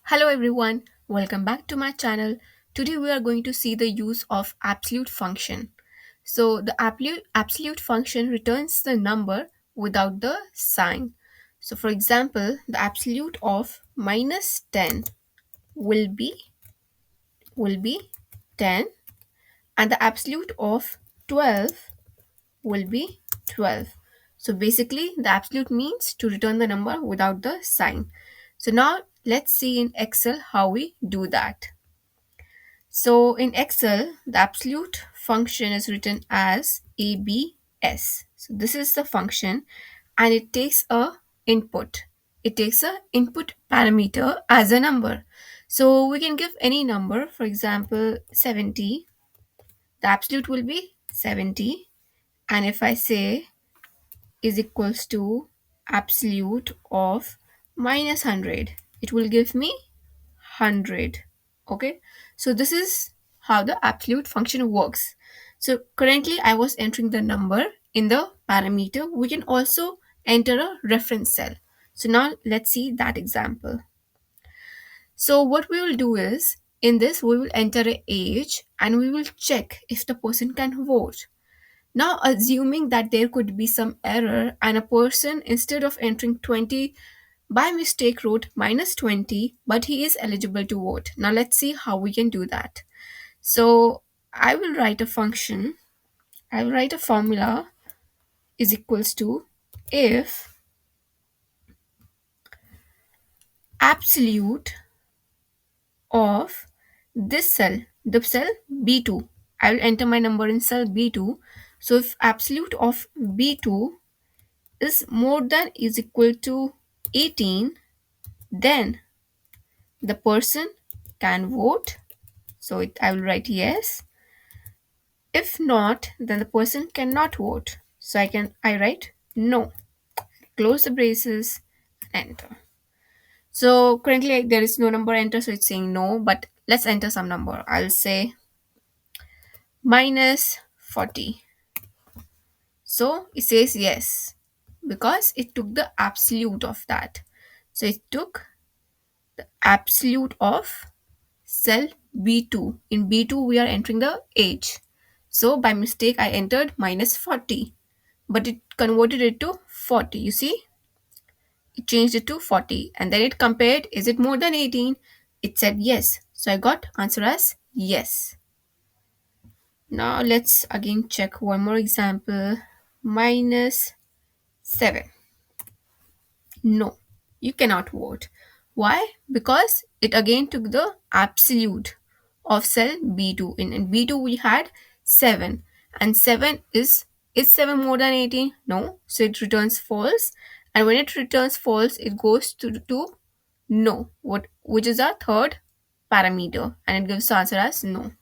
Hello everyone, welcome back to my channel. Today we are going to see the use of absolute function. So the absolute function returns the number without the sign. So for example, the absolute of minus 10 will be 10 and the absolute of 12 will be 12. So basically the absolute means to return the number without the sign. So now let's see in Excel how we do that. So in Excel, the absolute function is written as ABS. So this is the function and it takes a input. It takes a input parameter as a number. So we can give any number, for example, 70. The absolute will be 70. And if I say is equals to absolute of minus 100, it will give me 100. Okay, so this is how the absolute function works. So currently I was entering the number in the parameter. We can also enter a reference cell. So now let's see that example. So what we will do is, in this we will enter a age and we will check if the person can vote. Now, assuming that there could be some error and a person, instead of entering 20, by mistake wrote minus 20, but he is eligible to vote. Now, let's see how we can do that. So, I will write a function, I will write a formula is equals to if absolute of this cell, the cell B2, I will enter my number in cell B2. So, if absolute of B2 is more than is equal to 18, then the person can vote. So I will write yes. If not, then the person cannot vote. So I write no. Close the braces, enter. So currently there is no number enter, so it's saying no, but let's enter some number. I'll say minus 40. So it says yes because it took the absolute of that. So it took absolute of cell B2. In B2, we are entering the age. So by mistake, I entered minus 40, but it converted it to 40. You see, it changed it to 40 and then it compared, is it more than 18? It said yes. So I got answer as yes. Now let's again check one more example. Minus 7. No, you cannot vote. Why? Because it again took the absolute of cell B2. In B2 we had 7 and 7 is 7 more than 18? No. So it returns false, and when it returns false it goes to no, what which is our third parameter, and it gives the answer as no.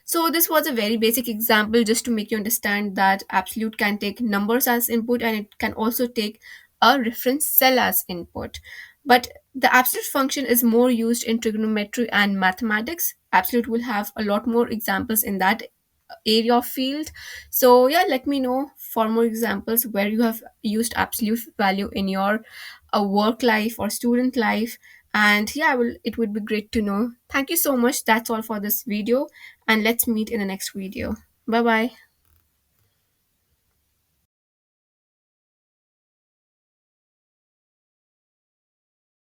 So this was a very basic example just to make you understand that absolute can take numbers as input and it can also take a reference cell as input. But the absolute function is more used in trigonometry and mathematics. Absolute will have a lot more examples in that area of field. So yeah, let me know for more examples where you have used absolute value in your work life or student life. And yeah, it would be great to know. Thank you so much. That's all for this video, and let's meet in the next video. Bye bye.